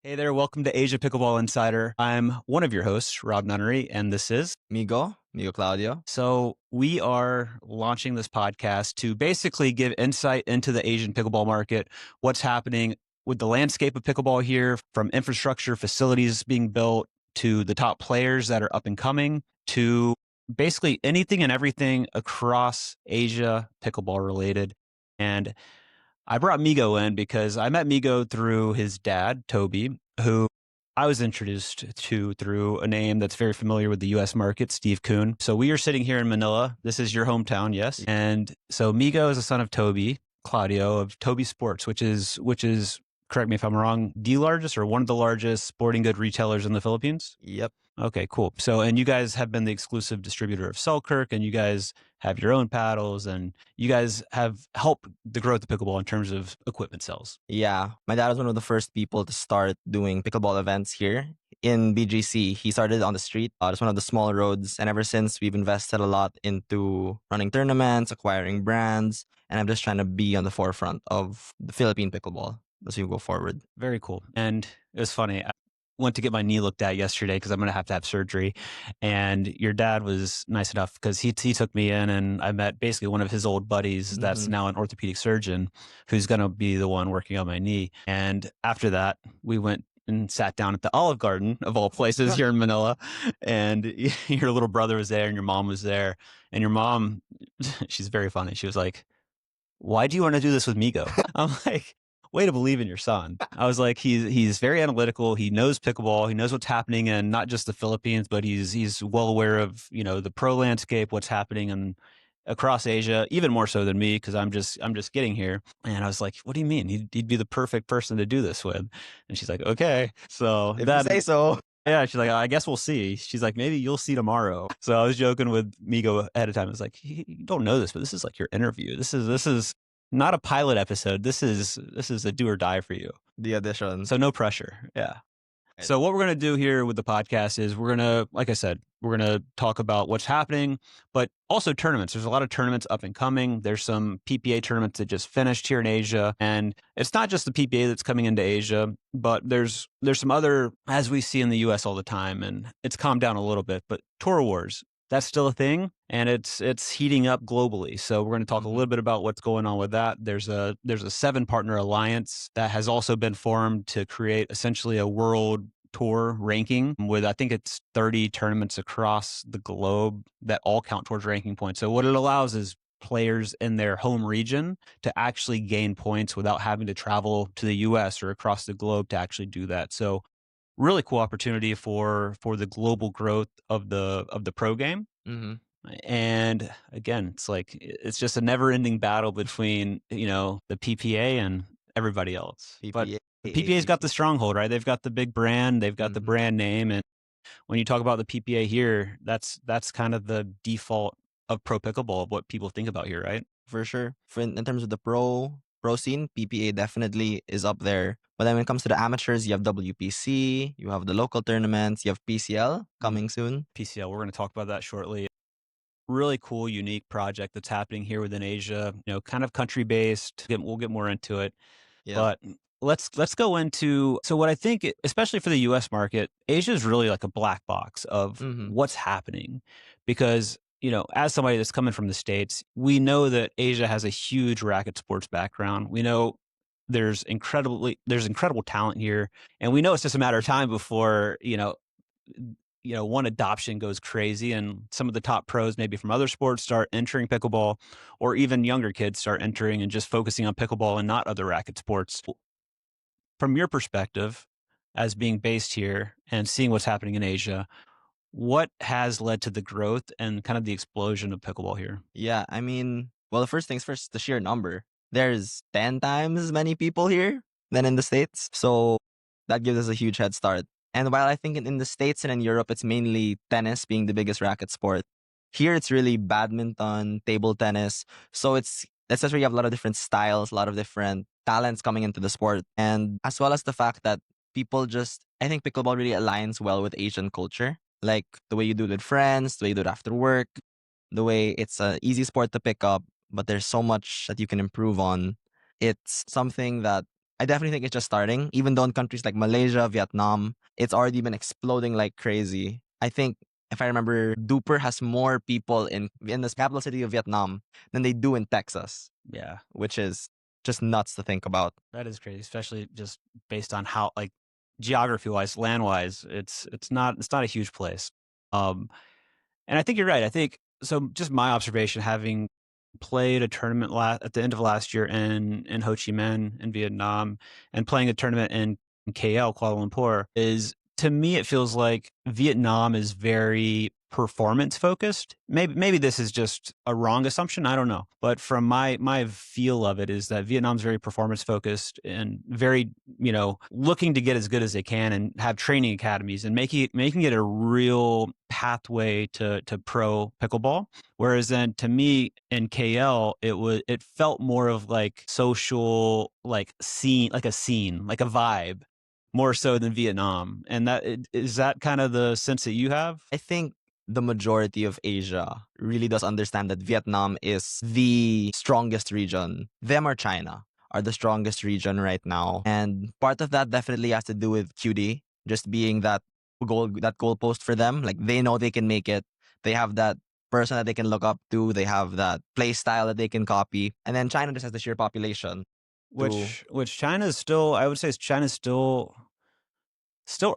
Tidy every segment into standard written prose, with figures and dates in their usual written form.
Hey there, welcome to Asia Pickleball Insider. I'm one of your hosts, Rob Nunnery, and this is Migo Claudio. So we are launching this podcast to basically give insight into the Asian pickleball market, what's happening with the landscape of pickleball here, from infrastructure, facilities being built, to the top players that are up and coming, to basically anything and everything across Asia pickleball related. And I brought Migo in because I met Migo through his dad, Toby, who I was introduced to through a name that's very familiar with the US market, Steve Kuhn. So we are sitting here in Manila. This is your hometown, yes? And so Migo is a son of Toby, Claudio of Toby Sports, which is correct me if I'm wrong, the largest or one of the largest sporting good retailers in the Philippines? Yep. Okay, cool. So, and you guys have been the exclusive distributor of Selkirk, and you guys have your own paddles, and you guys have helped the growth of pickleball in terms of equipment sales. Yeah. My dad was one of the first people to start doing pickleball events here in BGC. He started on the street. It's one of the small roads. And ever since, we've invested a lot into running tournaments, acquiring brands. And I'm just trying to be on the forefront of the Philippine pickleball as we go forward. Very cool. And it was funny. I went to get my knee looked at yesterday because I'm going to have surgery. And your dad was nice enough because he took me in, and I met basically one of his old buddies that's now an orthopedic surgeon who's going to be the one working on my knee. And after that, we went and sat down at the Olive Garden of all places here in Manila. And your little brother was there and your mom was there. And your mom, she's very funny. She was like, "Why do you want to do this with Migo?" I'm like, way to believe in your son. I was like, he's very analytical. He knows pickleball. He knows what's happening in not just the Philippines, but he's well aware of, the pro landscape, what's happening in across Asia, even more so than me because I'm just getting here. And I was like, what do you mean? He'd be the perfect person to do this with. And she's like, okay. So If you say so. yeah, she's like, I guess we'll see. She's like, maybe you'll see tomorrow. So I was joking with Migo ahead of time. I was like, you don't know this, but this is like your interview. This is not a pilot episode. This is a do or die for you. The audition. So no pressure. Yeah. So what we're going to do here with the podcast is we're going to, like I said, we're going to talk about what's happening, but also tournaments. There's a lot of tournaments up and coming. There's some PPA tournaments that just finished here in Asia. And it's not just the PPA that's coming into Asia, but there's some other, as we see in the US all the time, and it's calmed down a little bit, but Tour Wars, that's still a thing, and it's heating up globally. So we're going to talk a little bit about what's going on with that. There's a 7-partner alliance that has also been formed to create essentially a world tour ranking with, I think it's 30 tournaments across the globe that all count towards ranking points. So what it allows is players in their home region to actually gain points without having to travel to the US or across the globe to actually do that. So really cool opportunity for the global growth of the pro game. And again, it's just a never-ending battle between the PPA and everybody else. But the PPA's got the stronghold, right? They've got the big brand, they've got the brand name, and when you talk about the PPA here, that's kind of the default of pro pickleball, of what people think about here, right? For sure. In terms of the pro scene, PPA definitely is up there. But then when it comes to the amateurs, you have WPC, you have the local tournaments, you have PCL coming soon. PCL, we're going to talk about that shortly. Really cool, unique project that's happening here within Asia, kind of country based. We'll get more into it. Yeah. But let's go into, so what I think, especially for the US market, Asia is really like a black box of what's happening, because as somebody that's coming from the States, we know that Asia has a huge racket sports background. We know there's incredible talent here, and we know it's just a matter of time before one, adoption goes crazy and some of the top pros maybe from other sports start entering pickleball, or even younger kids start entering and just focusing on pickleball and not other racket sports. From your perspective, as being based here and seeing what's happening in Asia, what has led to the growth and kind of the explosion of pickleball here? Yeah, I mean, well, the first things first, the sheer number. There's 10 times as many people here than in the States. So that gives us a huge head start. And while I think in the States and in Europe, it's mainly tennis being the biggest racket sport, here it's really badminton, table tennis. So that's just where you have a lot of different styles, a lot of different talents coming into the sport. And as well as the fact that I think pickleball really aligns well with Asian culture. Like the way you do it with friends, the way you do it after work, the way it's an easy sport to pick up, but there's so much that you can improve on. It's something that I definitely think it's just starting. Even though in countries like Malaysia, Vietnam, it's already been exploding like crazy. I think if I remember, Duper has more people in the capital city of Vietnam than they do in Texas, Yeah, which is just nuts to think about. that is crazy, especially just based on how, like, geography wise, land wise, it's not a huge place. Um, and I think you're right. I think so. Just my observation, having played a tournament at the end of last year in Ho Chi Minh in Vietnam, and playing a tournament in KL, Kuala Lumpur, is, to me, it feels like Vietnam is very performance focused. Maybe this is just a wrong assumption. I don't know. But from my feel of it is that Vietnam's very performance focused and very, looking to get as good as they can and have training academies and making it a real pathway to pro pickleball. Whereas then, to me, in KL, it felt more of like social, like a scene, like a vibe, more so than Vietnam. And is that kind of the sense that you have? I think the majority of Asia really does understand that Vietnam is the strongest region. Them or China are the strongest region right now. And part of that definitely has to do with QD, just being that goalpost for them. Like they know they can make it. They have that person that they can look up to. They have that play style that they can copy. And then China just has the sheer population. Which China's still, I would say China's still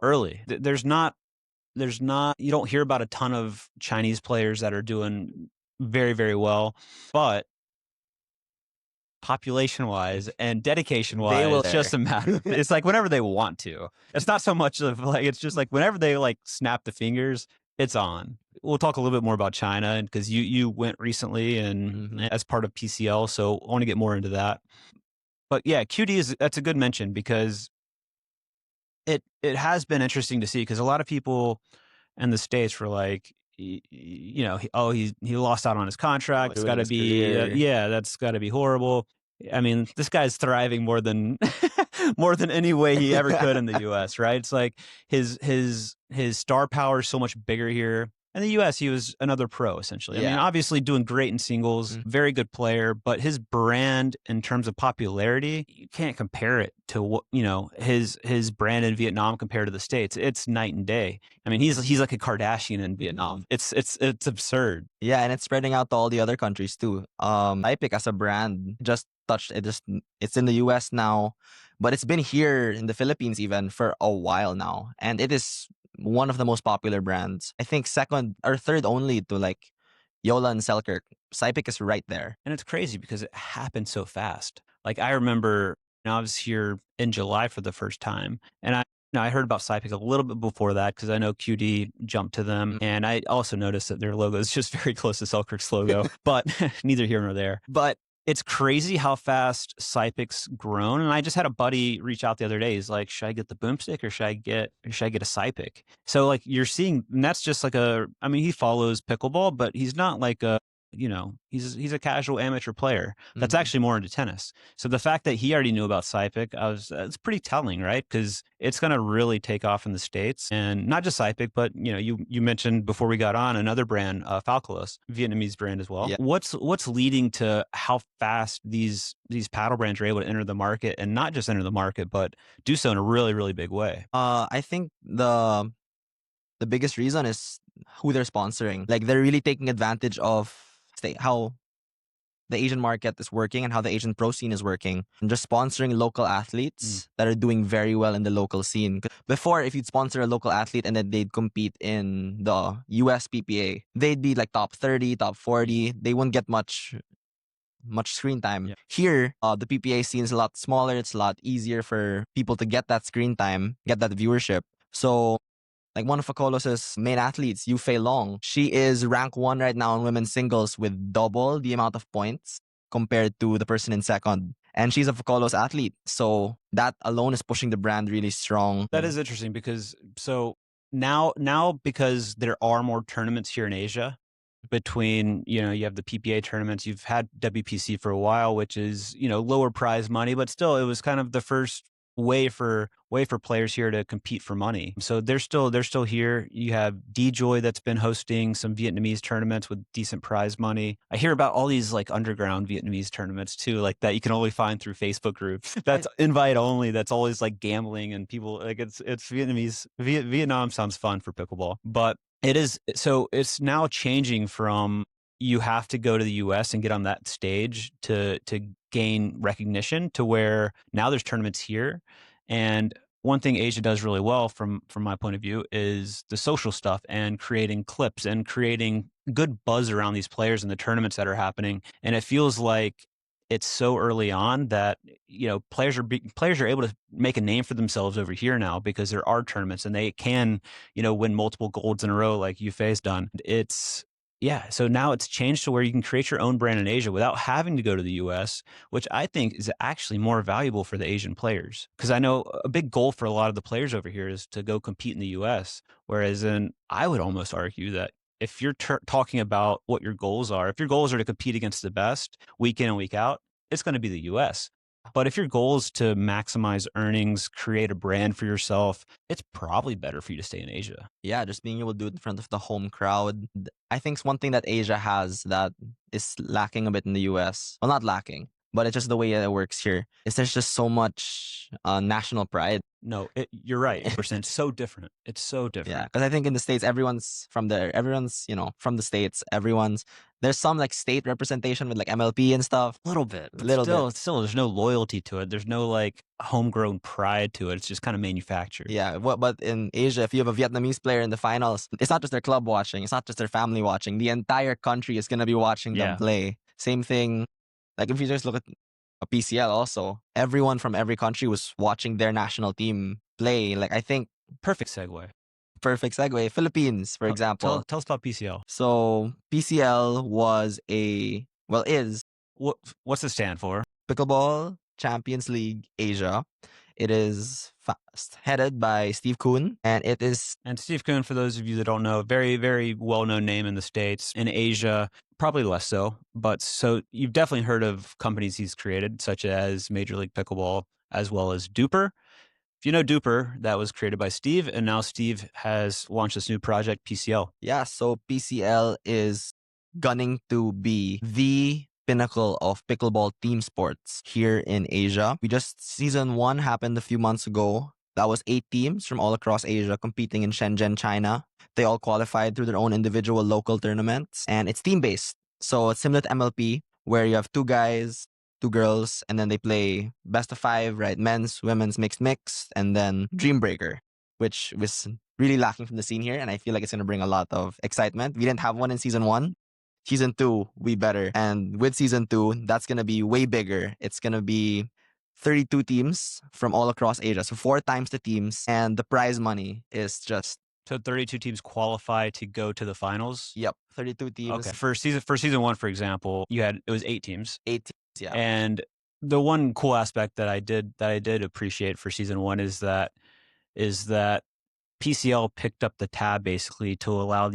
early. There's not, you don't hear about a ton of Chinese players that are doing very, very well, but population wise and dedication They will wise, it's just a matter of, it's like whenever they want to. It's not so much of like, it's just like whenever they like snap the fingers, it's on. We'll talk a little bit more about China, and because you went recently and as part of PCL, so I want to get more into that. But yeah, that's a good mention, because it has been interesting to see, because a lot of people in the States were like, he lost out on his contract. It's got to be, yeah, that's got to be horrible. I mean, this guy's thriving more than more than any way he ever could in the U.S. Right? It's like his star power is so much bigger here. In the U.S., he was another pro, essentially. I mean, obviously doing great in singles, very good player, but his brand in terms of popularity, you can't compare it to what, his brand in Vietnam compared to the States. It's night and day. I mean, he's like a Kardashian in Vietnam. It's absurd. Yeah, and it's spreading out to all the other countries too. Typic as a brand just touched it. It's in the US now, but it's been here in the Philippines even for a while now, and it is one of the most popular brands. I think second or third only to like Yola and Selkirk. Sypic is right there. And it's crazy because it happened so fast. Like, I remember, I was here in July for the first time, and I heard about Sypic a little bit before that, because I know QD jumped to them, and I also noticed that their logo is just very close to Selkirk's logo, but neither here nor there. But it's crazy how fast Sypic's grown. And I just had a buddy reach out the other day. He's like, should I get the boomstick or should I get a Sypic? So like, you're seeing, and that's just like he follows pickleball, but he's not like he's a casual amateur player that's actually more into tennis. So the fact that he already knew about Sypic, it's pretty telling, right? Because it's going to really take off in the States, and not just Sypic, but you mentioned before we got on another brand, Falcolos, Vietnamese brand as well. Yeah. What's leading to how fast these paddle brands are able to enter the market, and not just enter the market, but do so in a really, really big way? I think the biggest reason is who they're sponsoring. Like they're really taking advantage of how the Asian market is working and how the Asian pro scene is working, and just sponsoring local athletes that are doing very well in the local scene. Before, if you'd sponsor a local athlete and then they'd compete in the US PPA, they'd be like top 30, top 40. They wouldn't get much screen time. Yeah. Here, the PPA scene is a lot smaller. It's a lot easier for people to get that screen time, get that viewership. So like one of Facolos's main athletes, Yu Fei Long, she is rank 1 right now in women's singles with double the amount of points compared to the person in second. And she's a Facolos athlete. So that alone is pushing the brand really strong. That is interesting, because now because there are more tournaments here in Asia, between, you have the PPA tournaments, you've had WPC for a while, which is, lower prize money, but still it was kind of the first way for players here to compete for money. So they're still here. You have DJoy that's been hosting some Vietnamese tournaments with decent prize money. I hear about all these like underground Vietnamese tournaments too, like that you can only find through Facebook groups. That's invite only. That's always like gambling and people like it's Vietnamese. Vietnam sounds fun for pickleball, but it is so it's now changing from you have to go to the US and get on that stage to gain recognition to where now there's tournaments here. And one thing Asia does really well from my point of view is the social stuff and creating clips and creating good buzz around these players and the tournaments that are happening. And it feels like it's so early on that players are able to make a name for themselves over here now because there are tournaments and they can win multiple golds in a row like Yufei's done. So now it's changed to where you can create your own brand in Asia without having to go to the US, which I think is actually more valuable for the Asian players. Because I know a big goal for a lot of the players over here is to go compete in the US. Whereas I would almost argue that if you're talking about what your goals are, if your goals are to compete against the best week in and week out, it's going to be the US. But if your goal is to maximize earnings, create a brand for yourself, it's probably better for you to stay in Asia. Yeah, just being able to do it in front of the home crowd. I think it's one thing that Asia has that is lacking a bit in the US. Well, not lacking, but it's just the way it works here. Is there's just so much national pride. No, you're right. It's so different. It's so different. Yeah, because I think in the States, everyone's from there. Everyone's, from the States. There's some like state representation with like MLP and stuff. A little bit. But Little still, bit. still, there's no loyalty to it. There's no like homegrown pride to it. It's just kind of manufactured. Yeah, but in Asia, if you have a Vietnamese player in the finals, it's not just their club watching. It's not just their family watching. The entire country is going to be watching them play. Same thing. Like if you just look at a PCL also, everyone from every country was watching their national team play. Like I think Perfect segue. Philippines, for example. Tell us about PCL. So PCL is What's it stand for? Pickleball Champions League Asia. It is headed by Steve Kuhn, and it is... And Steve Kuhn, for those of you that don't know, very, very well-known name in the States. In Asia, probably less so. But so you've definitely heard of companies he's created, such as Major League Pickleball, as well as Duper. If you know Duper, that was created by Steve, and now Steve has launched this new project, PCL. Yeah, so PCL is gunning to be the pinnacle of pickleball team sports here in Asia. Season 1 happened a few months ago. That was 8 teams from all across Asia competing in Shenzhen, China. They all qualified through their own individual local tournaments, and it's team-based. So it's similar to MLP, where you have 2 guys, 2 girls, and then they play best of 5, right? Men's, women's, mixed, and then Dream Breaker, which was really lacking from the scene here, and I feel like it's going to bring a lot of excitement. We didn't have one in season 1. Season 2, we better. And with season 2, that's going to be way bigger. It's going to be 32 teams from all across Asia. So 4 times the teams, and the prize money is just... So 32 teams qualify to go to the finals? Yep, 32 teams. Okay. For season 1, for example, it was 8 teams. 8 teams, yeah. And the one cool aspect that I did appreciate for season 1 is that PCL picked up the tab basically to allow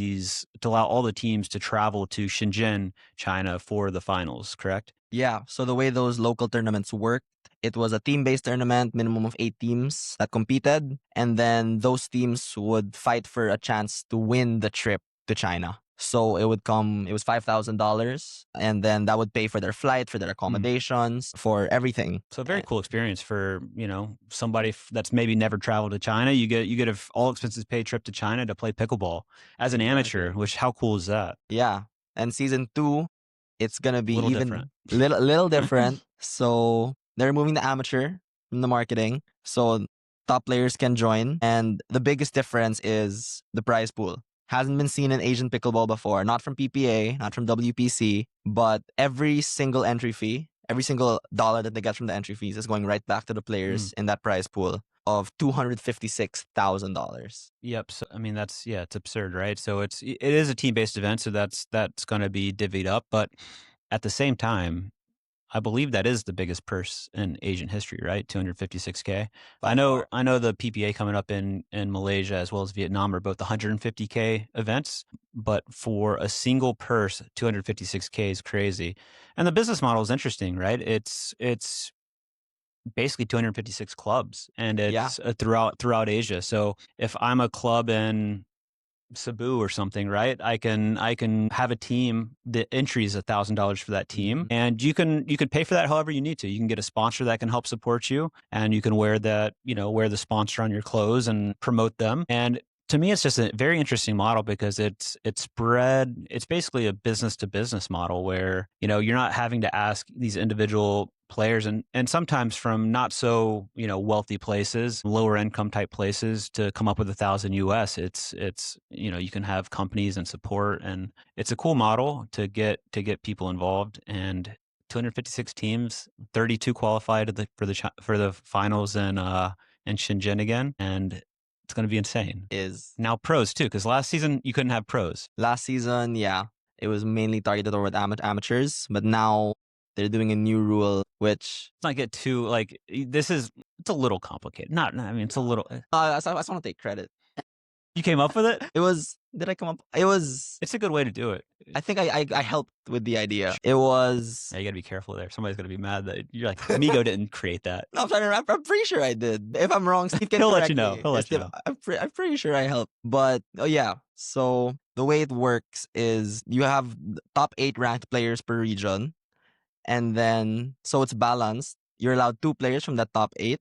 all the teams to travel to Shenzhen, China for the finals, correct? Yeah, so the way those local tournaments worked, it was a team-based tournament, minimum of 8 teams that competed, and then those teams would fight for a chance to win the trip to China. So it was $5,000, and then that would pay for their flight, for their accommodations, for everything. So a very cool experience for, somebody that's maybe never traveled to China. You get a all expenses paid trip to China to play pickleball as an amateur, which how cool is that? Yeah. And season 2, it's going to be different. little different. So they're removing the amateur from the marketing. So top players can join. And the biggest difference is the prize pool. Hasn't been seen in Asian pickleball before, not from PPA, not from WPC, but every single entry fee, every single dollar that they get from the entry fees is going right back to the players in that prize pool of $256,000. Yep. So I mean, it's absurd, right? So it is a team-based event, so that's going to be divvied up, but at the same time, I believe that is the biggest purse in Asian history, right? $256K. I know the PPA coming up in Malaysia as well as Vietnam are both $150K events, but for a single purse, $256K is crazy. And the business model is interesting, right? It's basically 256 clubs, and Yeah. it's throughout Asia. So if I'm a club in Cebu or something, right? I can have a team. The entry is $1,000 for that team, and you could pay for that however you need to. You can get a sponsor that can help support you, and you can wear the sponsor on your clothes and promote them. And to me, it's just a very interesting model because it's spread. It's basically a business to business model where you're not having to ask these individual players and sometimes from not so wealthy places, lower income type places, to come up with $1,000 US. It's you can have companies and support, and it's a cool model to get people involved. And 256 teams, 32 qualified for the finals in Shenzhen again, and it's going to be insane. Is Now pros too, because last season you couldn't have pros. last season, yeah, it was mainly targeted toward amateurs, but now they're doing a new rule, which Let's not get too it's a little complicated. I mean, it's a little. I just want to take credit. You came up with it. Did I come up? It was. It's a good way to do it. I think I helped with the idea. It was. Yeah, you got to be careful there. Somebody's going to be mad that you're like, Migo didn't create that. No, I'm pretty sure I did. If I'm wrong, Steve can He'll let correct you know. me. He'll let you know. I'm pretty sure I helped. But yeah, so the way it works is you have top 8 ranked players per region, and then so it's balanced. You're allowed 2 players from that top 8,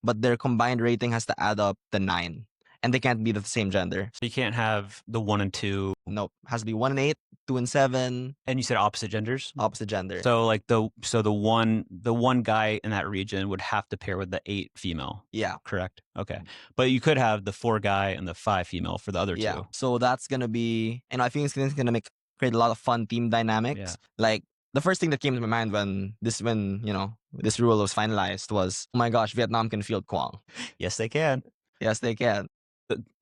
but their combined rating has to add up to 9. And they can't be the same gender. So you can't have the 1 and 2. Nope. Has to be 1 and 8, 2 and 7. And you said opposite genders? Opposite gender. So like the one guy in that region would have to pair with the 8 female. Yeah. Correct. Okay. But you could have the 4 guy and the 5 female for the other 2. So that's gonna be, and I think it's gonna create a lot of fun team dynamics. Yeah. Like the first thing that came to my mind when this rule was finalized was, oh my gosh, Vietnam can field Quang. Yes, they can. Yes, they can.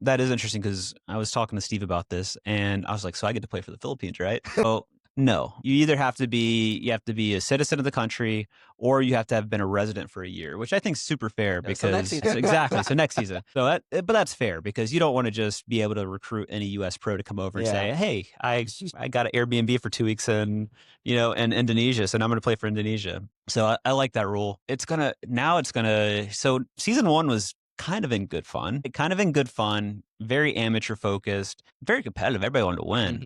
That is interesting because I was talking to Steve about this, and I was like, so I get to play for the Philippines, right? So no, you either have to be a citizen of the country, or you have to have been a resident for a year, which I think is super fair because so next season. exactly. So next season. But that's fair because you don't want to just be able to recruit any U.S. pro to come over and say, hey, I got an Airbnb for 2 weeks in Indonesia, so now I'm going to play for Indonesia. So I like that rule. So season 1 was kind of in good fun, very amateur focused, very competitive. Everybody wanted to win,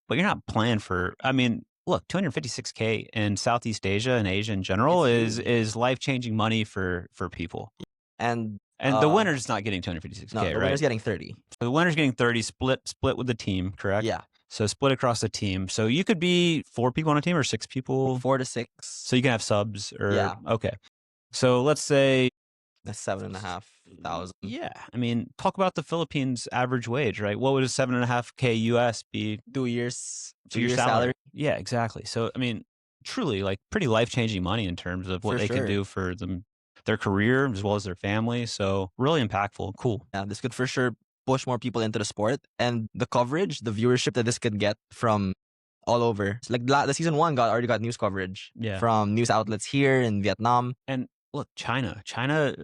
but you're not playing for. I mean, look, 256K in Southeast Asia and Asia in general is life changing money for people. And the winner's not getting 256K, no, the winner's getting 30. So the winner's getting 30, split with the team, correct? Yeah. So split across the team. So you could be 4 people on a team or 6 people. 4 to 6. So you can have subs or Yeah. Okay. So let's say. That's 7,500. Yeah, I mean, talk about the Philippines average wage, right? What would a 7.5K US be? 2 years, 2 years salary. Yeah, exactly. So I mean, truly, like pretty life changing money in terms of what they can do for their career as well as their family. So really impactful, cool. Yeah, this could for sure push more people into the sport, and the coverage, the viewership that this could get from all over. So like the season 1 already got news coverage from news outlets here in Vietnam. And look, China,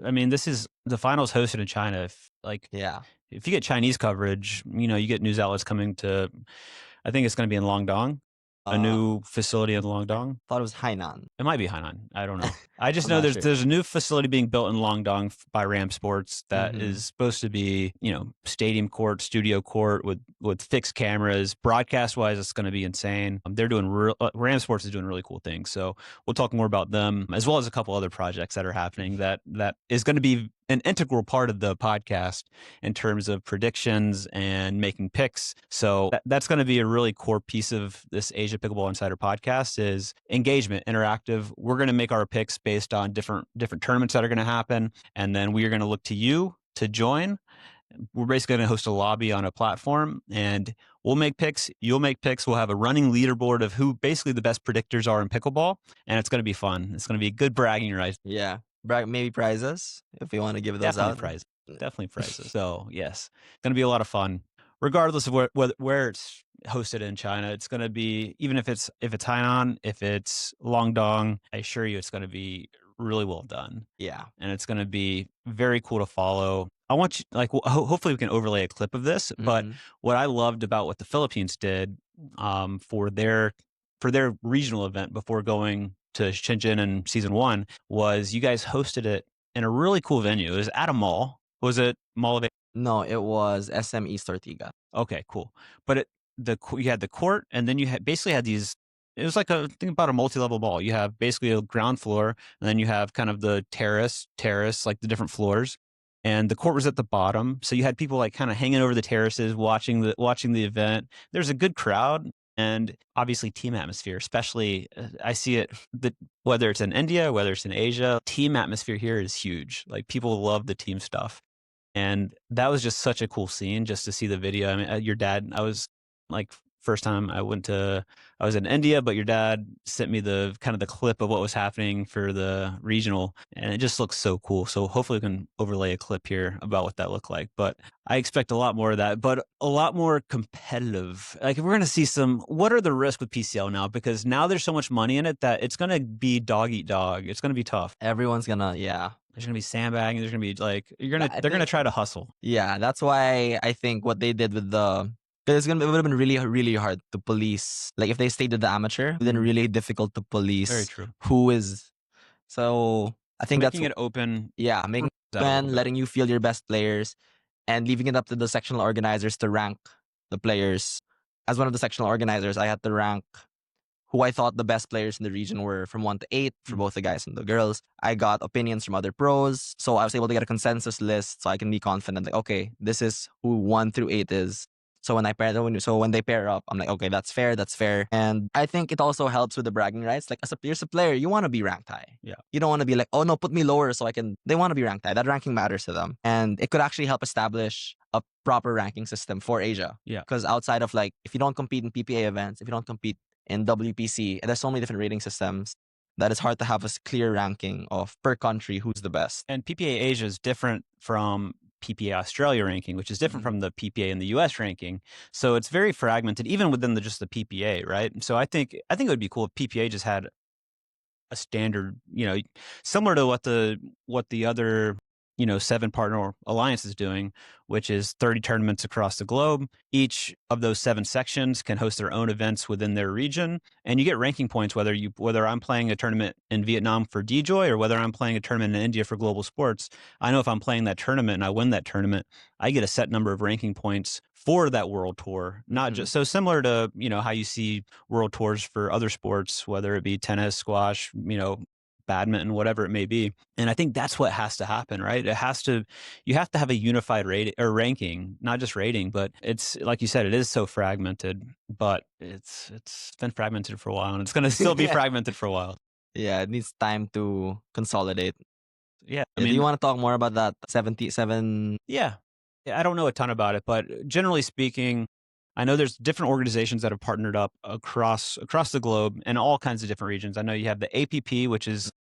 I mean, this is the finals hosted in China. If you get Chinese coverage, you get news outlets coming to, I think it's going to be in Longdong, a new facility in Longdong. Thought it was Hainan. It might be Hainan. I don't know. I just know there's a new facility being built in Longdong by Ram Sports that is supposed to be, stadium court, studio court with fixed cameras. Broadcast wise, it's going to be insane. They're doing Ram Sports is doing really cool things. So we'll talk more about them as well as a couple other projects that are happening that is going to be an integral part of the podcast in terms of predictions and making picks. So that's going to be a really core piece of this Asia Pickleball Insider podcast is engagement, interactive. We're going to make our picks based on different tournaments that are going to happen. And then we are going to look to you to join. We're basically going to host a lobby on a platform and we'll make picks. You'll make picks. We'll have a running leaderboard of who basically the best predictors are in pickleball. And it's going to be fun. It's going to be a good bragging rights. Yeah. Maybe prizes if we want to give those out. Definitely prizes. So yes, going to be a lot of fun. Regardless of where it's hosted in China, it's going to be, even if it's Hainan, if it's Longdong, I assure you it's going to be really well done. Yeah. And it's going to be very cool to follow. I want you, hopefully we can overlay a clip of this, but what I loved about what the Philippines did for their regional event before going to Shenzhen in season 1 was you guys hosted it in a really cool venue. It was at a mall. Was it Mall of No, it was SM East Ortiga. Okay, cool. But you had the court, and then you basically had these. It was like think about a multi-level ball. You have basically a ground floor, and then you have kind of the terrace, like the different floors, and the court was at the bottom. So you had people like kind of hanging over the terraces, watching the event. There's a good crowd, and obviously team atmosphere. Especially, I see it whether it's in India, whether it's in Asia, team atmosphere here is huge. Like people love the team stuff. And that was just such a cool scene just to see the video. I mean, your dad, I was like, first time I was in India, but your dad sent me the kind of the clip of what was happening for the regional, and it just looks so cool. So hopefully we can overlay a clip here about what that looked like. But I expect a lot more of that, but a lot more competitive. Like if we're going to see what are the risks with PCL now? Because now there's so much money in it that it's going to be dog eat dog. It's going to be tough. Everyone's gonna, yeah. There's gonna be sandbagging. There's gonna be like they're gonna think- try to hustle. Yeah, that's why I think what they did with because it would have been really, really hard to police. Like if they stayed with the amateur, then really difficult to police. Very true. Who is? So I think Making it open. Yeah, making that a little open, bit. letting you feel your best players, and leaving it up to the sectional organizers to rank the players. As one of the sectional organizers, I had to rank who I thought the best players in the region were from 1 to 8 for both the guys and the girls. I got opinions from other pros, so I was able to get a consensus list so I can be confident, like, okay, this is who 1 through 8 is. So when they pair up, I'm like, okay, that's fair, that's fair. And I think it also helps with the bragging rights. Like as a player, you want to be ranked high. Yeah. You don't want to be like, oh no, put me lower so I can. They want to be ranked high. That ranking matters to them, and it could actually help establish a proper ranking system for Asia. Yeah. Because outside of like, if you don't compete in PPA events, if you don't compete in WPC, and there's so many different rating systems that it's hard to have a clear ranking of per country who's the best. And PPA Asia is different from PPA Australia ranking, which is different from the PPA in the US ranking. So it's very fragmented, even within just the PPA, right? So I think it would be cool if PPA just had a standard, similar to what the other 7 partner alliance is doing, which is 30 tournaments across the globe. Each of those 7 sections can host their own events within their region, and you get ranking points whether I'm playing a tournament in Vietnam for DJoy or whether I'm playing a tournament in India for global sports. I know if I'm playing that tournament and I win that tournament, I get a set number of ranking points for that world tour. Not just so similar to how you see world tours for other sports, whether it be tennis, squash, badminton, whatever it may be. And I think that's what has to happen, right? You have to have a unified rating or ranking, not just rating, but it's like you said, it is so fragmented, but it's been fragmented for a while and it's going to still be fragmented for a while. Yeah, it needs time to consolidate. Yeah. Do you want to talk more about that 77? Yeah. I don't know a ton about it, but generally speaking, I know there's different organizations that have partnered up across the globe in all kinds of different regions. I know you have the APP, which is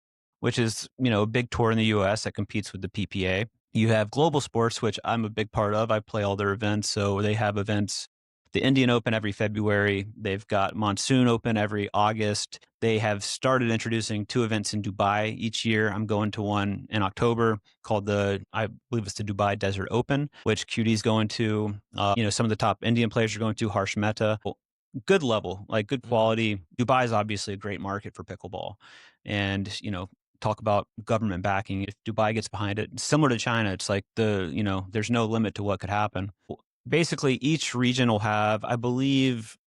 a big tour in the US that competes with the PPA. You have Global Sports, which I'm a big part of. I play all their events. So they have events, the Indian Open every February. They've got Monsoon Open every August. They have started introducing 2 events in Dubai each year. I'm going to one in October called I believe it's the Dubai Desert Open, which QD's going to. Some of the top Indian players are going to. Harsh Mehta. Good level, like good quality. Dubai is obviously a great market for pickleball. And, talk about government backing. If Dubai gets behind it, similar to China, it's like there's no limit to what could happen. Basically, each region will have, I believe,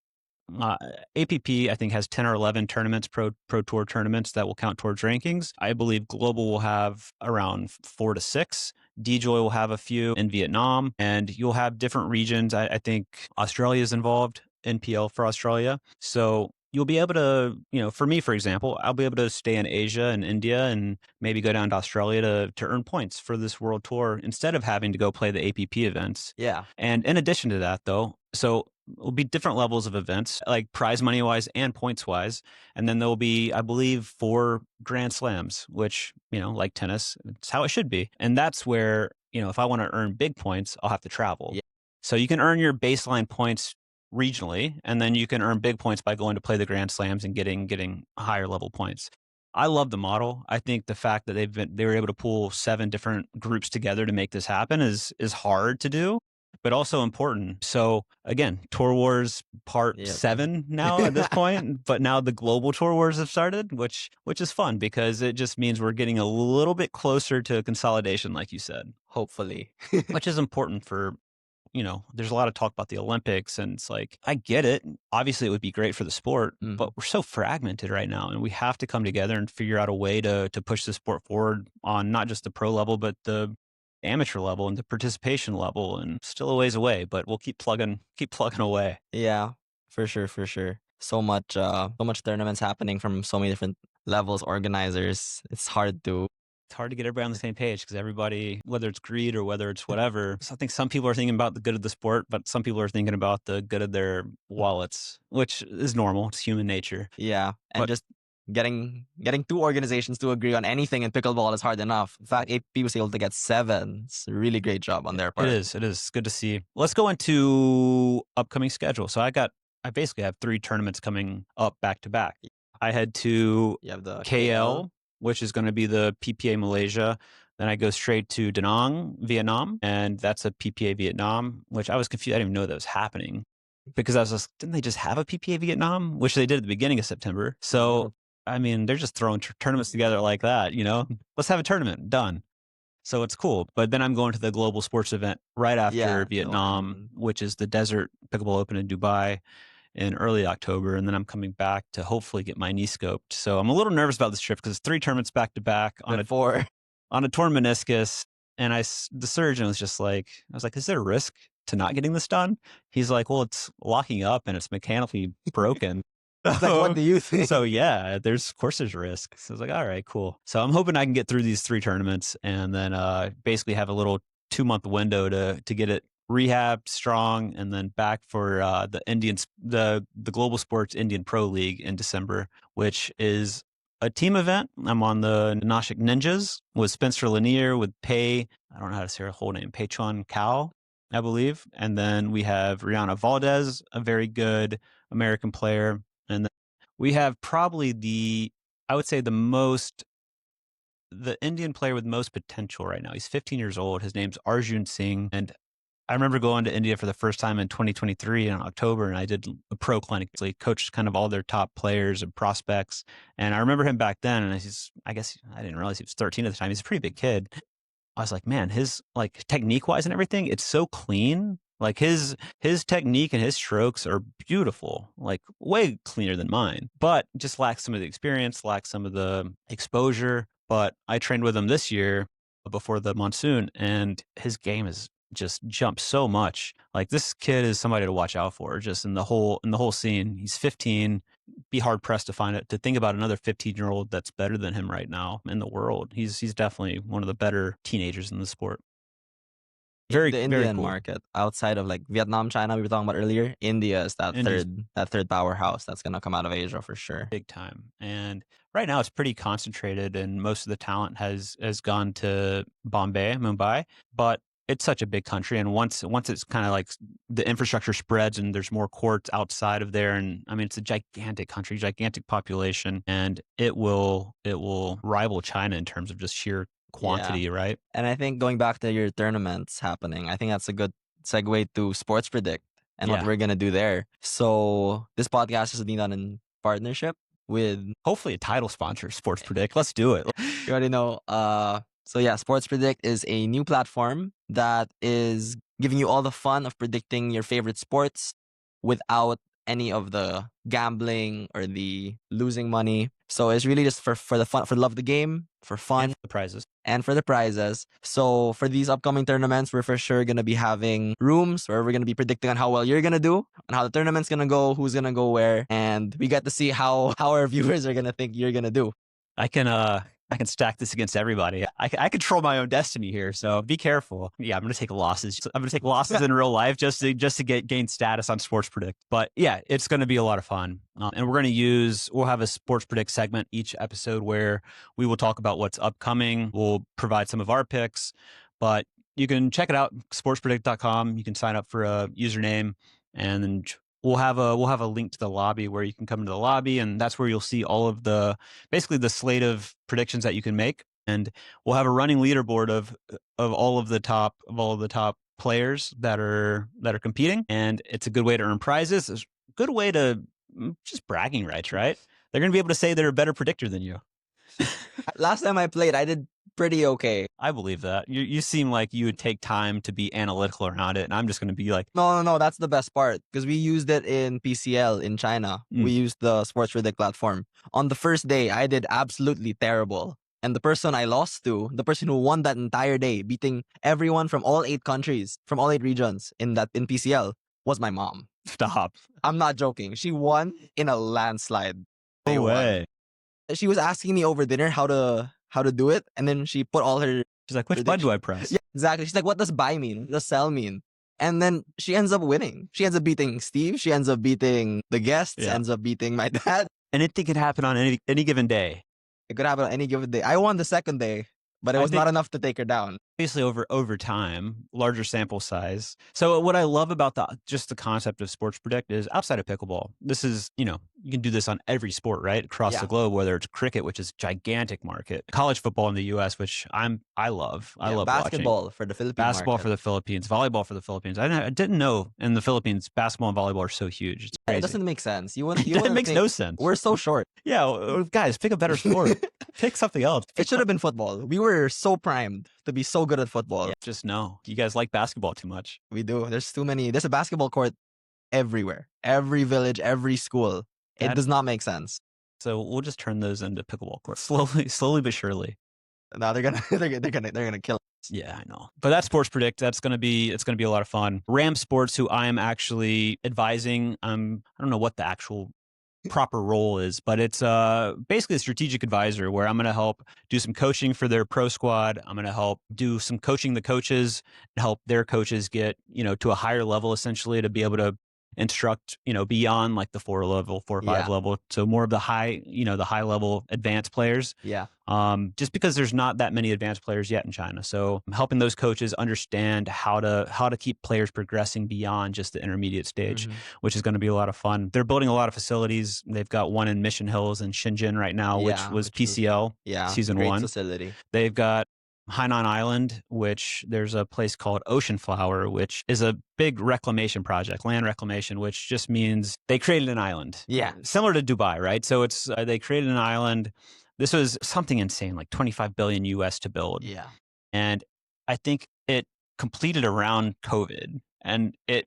APP, I think, has 10 or 11 tournaments, pro tour tournaments that will count towards rankings. I believe Global will have around 4 to 6. DJoy will have a few in Vietnam, and you'll have different regions. I think Australia is involved, NPL for Australia. So you'll be able to, for me, for example, I'll be able to stay in Asia and India and maybe go down to Australia to earn points for this world tour instead of having to go play the APP events. Yeah. And in addition to that, though, so it'll be different levels of events, like prize money wise and points wise. And then there'll be, I believe, 4 Grand Slams, which, like tennis, it's how it should be. And that's where, if I want to earn big points, I'll have to travel. Yeah. So you can earn your baseline points regionally, and then you can earn big points by going to play the Grand Slams and getting higher level points. I love the model. I think the fact that they were able to pull 7 different groups together to make this happen is hard to do, but also important. So again, Tour Wars Part Yep. 7 now at this point, but now the global Tour Wars have started, which is fun because it just means we're getting a little bit closer to consolidation, like you said, Hopefully. which is important for, there's a lot of talk about the Olympics, and it's like, I get it. Obviously, it would be great for the sport, but we're so fragmented right now, and we have to come together and figure out a way to push the sport forward on not just the pro level, but the amateur level and the participation level. And still a ways away, but we'll keep plugging away. Yeah, for sure, for sure. So much tournaments happening from so many different levels, organizers. It's hard to Get everybody on the same page because everybody, whether it's greed or whether it's whatever, so I think some people are thinking about the good of the sport, but some people are thinking about the good of their wallets, which is normal. It's human nature. Yeah, and But- just getting two organizations to agree on anything in pickleball is hard enough. In fact, AP was able to get 7. It's a really great job on their part. It is. It's good to see. Let's go into upcoming schedule. So I basically have 3 tournaments coming up back to back. I head to You have the KL, which is going to be the PPA Malaysia. Then I go straight to Da Nang, Vietnam, and that's a PPA Vietnam, which I was confused. I didn't even know that was happening because I was just, didn't they just have a PPA Vietnam, which they did at the beginning of September? So, I mean, they're just throwing tournaments together like that, Let's have a tournament, done. So it's cool. But then I'm going to the global sports event right after Vietnam, which is the Desert Pickleball Open in Dubai in early October, and then I'm coming back to hopefully get my knee scoped. So I'm a little nervous about this trip because it's 3 tournaments back to back on a torn meniscus, and the surgeon was just like, I was like, is there a risk to not getting this done? He's like, well, it's locking up and it's mechanically broken. It's like, what do you think? So yeah, of course there's a risk. So I was like, all right, cool. So I'm hoping I can get through these 3 tournaments and then basically have a little 2-month window to get it rehabbed strong, and then back for the Global Sports Indian Pro League in December, which is a team event. I'm on the Nashik Ninjas with Spencer Lanier, with Pei, I don't know how to say her whole name, Pei Chuan Cao, I believe. And then we have Rihanna Valdez, a very good American player. And then we have probably I would say the Indian player with most potential right now. He's 15 years old. His name's Arjun Singh. And I remember going to India for the first time in 2023 in October, and I did a pro clinic. So he coached kind of all their top players and prospects. And I remember him back then, and I guess I didn't realize he was 13 at the time. He's a pretty big kid. I was like, man, his technique wise and everything, it's so clean. Like his technique and his strokes are beautiful, like way cleaner than mine, but just lacks some of the experience, lacks some of the exposure. But I trained with him this year before the monsoon, and his game is just jumped so much. Like, this kid is somebody to watch out for, just in the whole scene. He's 15. Be hard pressed to think about another 15-year-old that's better than him right now in the world. He's definitely one of the better teenagers in the sport. The Indian market, outside of like Vietnam, China, we were talking about earlier, India is that third powerhouse that's gonna come out of Asia for sure. Big time. And right now it's pretty concentrated, and most of the talent has gone to Mumbai, but it's such a big country, and once it's kind of like the infrastructure spreads and there's more courts outside of there, and I mean, it's a gigantic country, gigantic population, and it will rival China in terms of just sheer quantity, right? And I think going back to your tournaments happening, I think that's a good segue to Sports Predict and what we're gonna do there. So this podcast is being done in partnership with hopefully a title sponsor, Sports Predict. Let's do it. You already know. So yeah, Sports Predict is a new platform that is giving you all the fun of predicting your favorite sports without any of the gambling or the losing money. So it's really just for the fun, for love of the game, for fun, and for the prizes. So for these upcoming tournaments, we're for sure gonna be having rooms where we're gonna be predicting on how well you're gonna do, on how the tournament's gonna go, who's gonna go where, and we get to see how our viewers are gonna think you're gonna do. I can stack this against everybody. I control my own destiny here, so be careful. Yeah, I'm going to take losses. I'm going to take losses in real life just to gain status on Sports Predict. But yeah, it's going to be a lot of fun. And we'll have a Sports Predict segment each episode where we will talk about what's upcoming. We'll provide some of our picks, but you can check it out, sportspredict.com. You can sign up for a username, and then we'll have a link to the lobby where you can come into the lobby, and that's where you'll see all of basically the slate of predictions that you can make. And we'll have a running leaderboard of all of the top players that are competing, and it's a good way to earn prizes. It's a good way to just bragging rights, right? They're going to be able to say they're a better predictor than you. Last time I played, I did pretty okay. I believe that. You seem like you would take time to be analytical around it, and I'm just going to be like, No. That's the best part because we used it in PCL in China. We used the Sports Predict platform. On the first day, I did absolutely terrible. And the person I lost to, the person who won that entire day, beating everyone from all 8 countries, from all 8 regions in PCL, was my mom. stop. I'm not joking. She won in a landslide. They No won. way. She was asking me over dinner how to do it, and then she put all her. She's like, which button do I press? Yeah, exactly. She's like, what does buy mean? What does sell mean? And then she ends up winning. She ends up beating Steve. She ends up beating the guests. Yeah. Ends up beating my dad. Anything can happen on any given day. It could happen on any given day. I won the second day, but it was not enough to take her down. Obviously, over time, larger sample size. So what I love about just the concept of Sports Predict is outside of pickleball, this is, you can do this on every sport, right? Across the globe, whether it's cricket, which is a gigantic market, college football in the US, which I love. I love basketball watching. for the Philippines. Basketball for the Philippines, volleyball for the Philippines. I didn't know in the Philippines, basketball and volleyball are so huge. It's crazy. It doesn't make sense. It makes no sense. We're so short. Yeah, guys, pick a better sport. Pick something else. It should have been football. We were so primed to be so good at football. Yeah, just no. You guys like basketball too much. We do. There's too many. There's a basketball court everywhere. Every village, every school. It does not make sense. So we'll just turn those into pickleball courts slowly but surely. No, they're gonna kill us. Yeah, I know. But that's Sports Predict. It's gonna be a lot of fun. Ram Sports, who I am actually advising. I don't know what the actual proper role is, but it's basically a strategic advisor where I'm going to help do some coaching for their pro squad. I'm going to help do some coaching the coaches and help their coaches get, to a higher level, essentially, to be able to instruct, beyond like the 4 or 5 level. So more of the high level advanced players. Yeah. Just because there's not that many advanced players yet in China. So I'm helping those coaches understand how to keep players progressing beyond just the intermediate stage, which is going to be a lot of fun. They're building a lot of facilities. They've got one in Mission Hills and Shenzhen right now, which was PCL season great 1. Facility. They've got Hainan Island, which there's a place called Ocean Flower, which is a big reclamation project, land reclamation, which just means they created an island. Yeah. Similar to Dubai, right? So it's they created an island. This was something insane, like 25 billion US to build. Yeah. And I think it completed around COVID, and it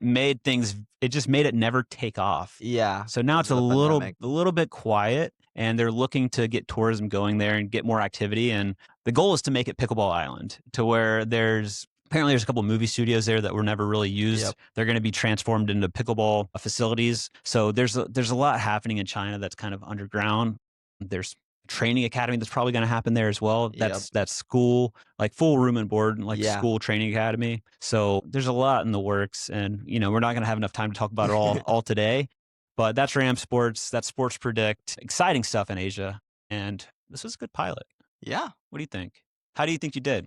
just made it never take off. Yeah. So now it's a little bit quiet, and they're looking to get tourism going there and get more activity. And the goal is to make it Pickleball Island, to where apparently there's a couple of movie studios there that were never really used. Yep. They're going to be transformed into pickleball facilities. So there's a lot happening in China that's kind of underground. There's training academy that's probably going to happen there as well. That's school, like full room and board, like school training academy. So there's a lot in the works, and we're not going to have enough time to talk about it all today. But that's Ram Sports. That's Sports Predict. Exciting stuff in Asia, and this was a good pilot. Yeah. What do you think? How do you think you did?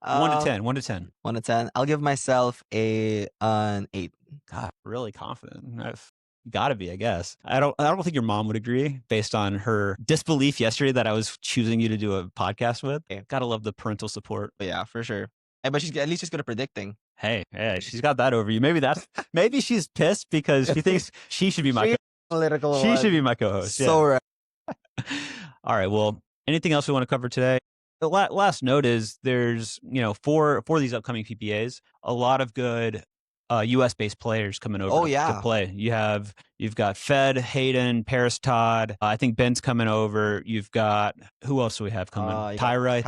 1 to 10. 1 to 10. 1 to 10. I'll give myself an 8. God, really confident. Got to be, I guess. I don't think your mom would agree based on her disbelief yesterday that I was choosing you to do a podcast with. Okay. Gotta love the parental support. Yeah, for sure. But at least she's good at predicting. Hey, she's got that over you. Maybe she's pissed because she thinks she should be my should be my co-host. So right. All right. Well, anything else we want to cover today? The last note is there's, for these upcoming PPAs, a lot of good US-based players coming over to play. You've got Fed, Hayden, Paris Todd. I think Ben's coming over. You've got, who else do we have coming? Tyra.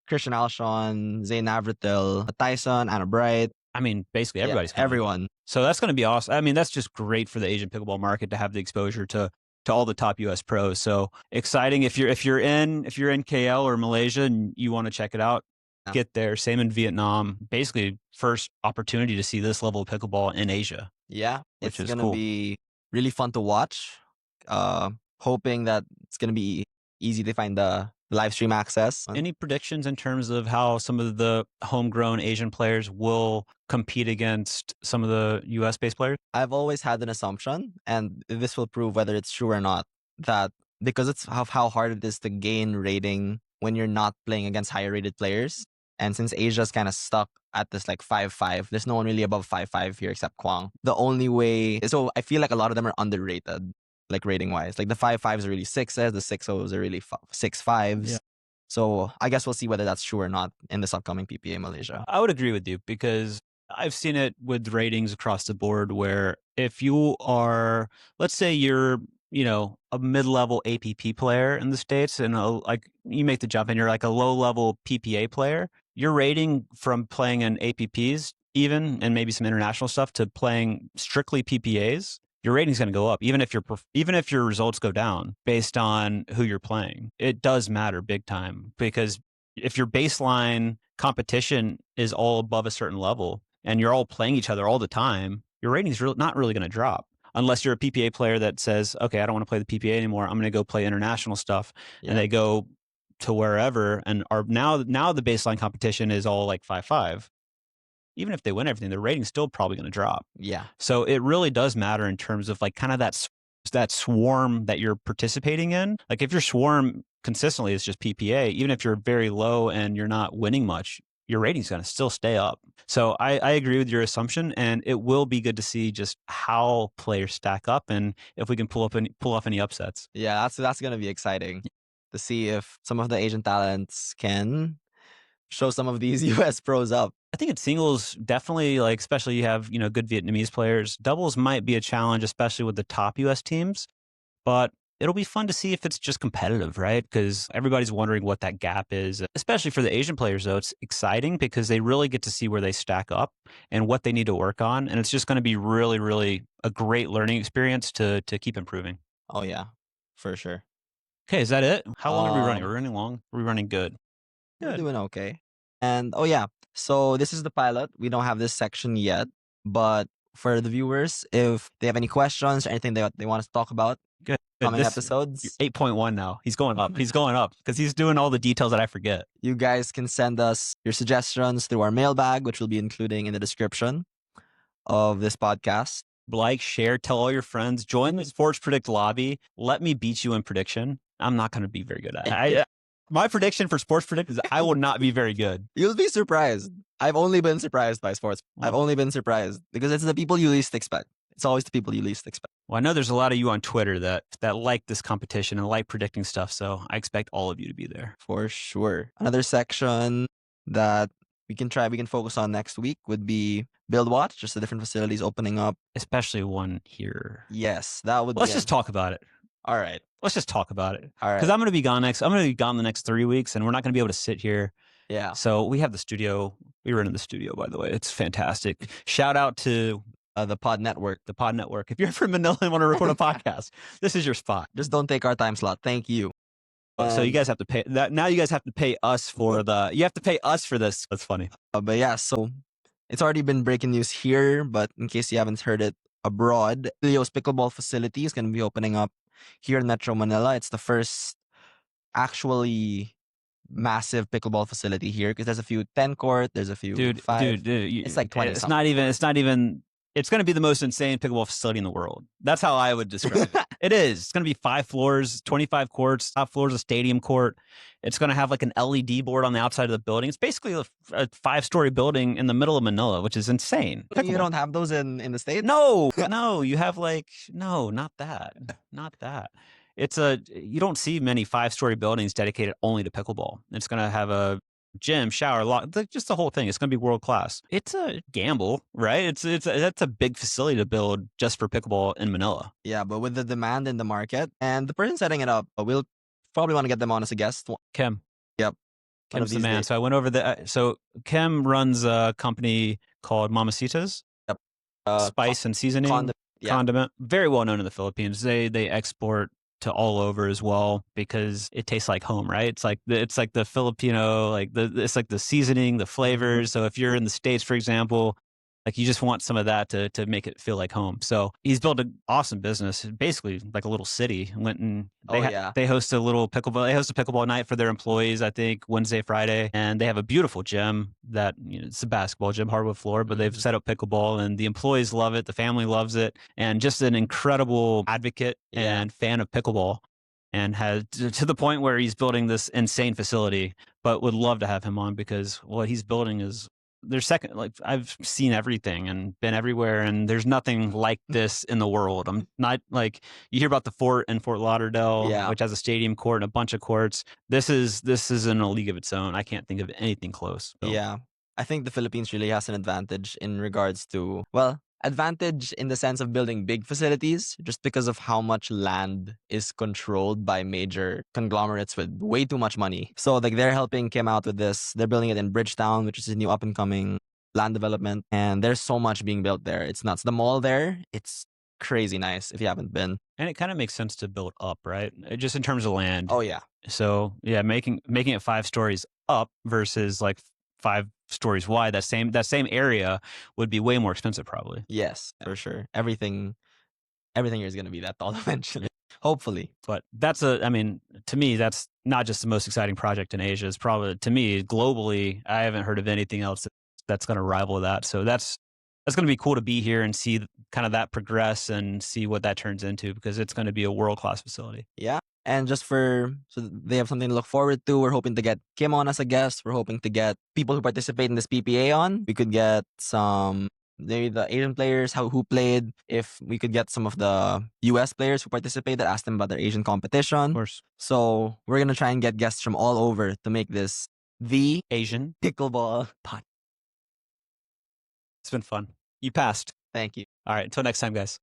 Christian Alshon, Zayn Navratil, Tyson, Anna Bright. I mean, basically everybody's coming. Everyone. So that's going to be awesome. I mean, that's just great for the Asian pickleball market to have the exposure to all the top US pros. So exciting. If you're in KL or Malaysia and you want to check it out, get there. Same in Vietnam. Basically, first opportunity to see this level of pickleball in Asia. Yeah, it's going to be really fun to watch. Hoping that it's going to be easy to find the live stream access. Any predictions in terms of how some of the homegrown Asian players will compete against some of the US-based players? I've always had an assumption, and this will prove whether it's true or not, that because it's how hard it is to gain rating when you're not playing against higher rated players, And since Asia's kind of stuck at this like 5-5, there's no one really above 5-5 here except Kwang. The only way, so I feel like a lot of them are underrated, like rating wise. Like the 5-5s are really 6s, the 6-0s are really 6-5s. Yeah. So I guess we'll see whether that's true or not in this upcoming PPA Malaysia. I would agree with you because I've seen it with ratings across the board where if you are, let's say you're, a mid-level APP player in the States and like you make the jump and you're like a low-level PPA player, your rating from playing in APPs even and maybe some international stuff to playing strictly PPAs, your rating's going to go up even if your results go down based on who you're playing. It does matter big time because if your baseline competition is all above a certain level and you're all playing each other all the time, your rating's not really going to drop unless you're a PPA player that says, okay, I don't want to play the PPA anymore. I'm going to go play international stuff. Yeah. And they go to wherever and are now the baseline competition is all like 5-5. Even if they win everything, their rating's still probably going to drop. Yeah. So it really does matter in terms of like kind of that swarm that you're participating in. Like if your swarm consistently is just PPA, even if you're very low and you're not winning much, your rating's going to still stay up. So I agree with your assumption, and it will be good to see just how players stack up and if we can pull off any upsets. Yeah, that's going to be exciting to see if some of the Asian talents can show some of these US pros up. I think in singles, definitely, like especially you have good Vietnamese players. Doubles might be a challenge, especially with the top US teams, but it'll be fun to see if it's just competitive, right? Because everybody's wondering what that gap is. Especially for the Asian players, though, it's exciting because they really get to see where they stack up and what they need to work on, and it's just going to be really, really a great learning experience to keep improving. Oh yeah, for sure. Okay, is that it? How long are we running? Are we running long? Are we running good? We're doing okay. And oh yeah, so this is the pilot. We don't have this section yet, but for the viewers, if they have any questions or anything they want us to talk about, Good. coming episodes. 8.1 now. He's going up. He's going up because he's doing all the details that I forget. You guys can send us your suggestions through our mailbag, which we'll be including in the description of this podcast. Like, share, tell all your friends, join the Sports Predict lobby. Let me beat you in prediction. I'm not going to be very good at it. My prediction for Sports Predict is I will not be very good. You'll be surprised. I've only been surprised by sports. I've only been surprised because it's the people you least expect. It's always the people you least expect. Well, I know there's a lot of you on Twitter that like this competition and like predicting stuff, so I expect all of you to be there. For sure. Another section that we can focus on next week would be Build Watch, just the different facilities opening up. Especially one here. Yes, that would Let's just talk about it. All right. Let's just talk about it. All right. Because I'm going to be gone the next 3 weeks, and we're not going to be able to sit here. Yeah. So we have the studio. We were in the studio, by the way. It's fantastic. Shout out to the Pod Network. The Pod Network. If you're from Manila and want to record a podcast, this is your spot. Just don't take our time slot. Thank you. So you guys have to pay that. Now you guys have to pay us for you have to pay us for this. That's funny. But yeah, so it's already been breaking news here, but in case you haven't heard it abroad, Leo's Pickleball facility is going to be opening up here in Metro Manila. It's the first actually massive pickleball facility here because there's a few 10 court, there's a few 5. Dude, it's like 20. It's not even. It's going to be the most insane pickleball facility in the world. That's how I would describe it. It is. It's going to be 5 floors, 25 courts, top floors, a stadium court. It's going to have like an LED board on the outside of the building. It's basically a 5-story building in the middle of Manila, which is insane. You don't have those in the States? No, you have not that. You don't see many 5-story buildings dedicated only to pickleball. It's going to have a gym, shower, just the whole thing. It's going to be world class. It's a gamble, right? That's a big facility to build just for pickleball in Manila. Yeah, but with the demand in the market and the person setting it up, we'll probably want to get them on as a guest. Kim. Yep. Kim's the man. So I went over so Kim runs a company called Mamacita's. Yep. Spice and seasoning condiment. Very well known in the Philippines. They export to all over as well because it tastes like home, right? It's like the Filipino, it's like the seasoning, the flavors. So if you're in the States, for example, like you just want some of that to make it feel like home. So he's built an awesome business, basically like a little city. Went and they host a little pickleball. They host a pickleball night for their employees, I think Wednesday, Friday, and they have a beautiful gym that it's a basketball gym, hardwood floor, but they've set up pickleball, and the employees love it, the family loves it, and just an incredible advocate and fan of pickleball. and has to the point where he's building this insane facility. But would love to have him on because what he's building is there's second. Like I've seen everything and been everywhere, and there's nothing like this in the world. I'm not like you hear about the fort in Fort Lauderdale, Yeah. which has a stadium court and a bunch of courts. This is in a league of its own. I can't think of anything close. So. Yeah. I think the Philippines really has an advantage in regards to, well, advantage in the sense of building big facilities just because of how much land is controlled by major conglomerates with way too much money. So like they're helping Kim out with this. They're building it in Bridgetown, which is a new up and coming land development. And there's so much being built there. It's nuts. The mall there, it's crazy nice if you haven't been. And it kind of makes sense to build up, right? Just in terms of land. Oh yeah. So yeah, making it 5 stories up versus like 5 stories wide. That same area would be way more expensive, probably. Yes, for sure. Everything here is gonna be that tall eventually. Hopefully. But I mean, to me, that's not just the most exciting project in Asia. It's probably, to me, globally, I haven't heard of anything else that's going to rival that. So that's going to be cool to be here and see kind of that progress and see what that turns into because it's going to be a world-class facility. Yeah. And just so they have something to look forward to. We're hoping to get Kim on as a guest. We're hoping to get people who participate in this PPA on. We could get some maybe the Asian players who played. If we could get some of the US players who participated, ask them about their Asian competition. Of course. So we're gonna try and get guests from all over to make this the Asian Pickleball Pod. It's been fun. You passed. Thank you. All right. Until next time, guys.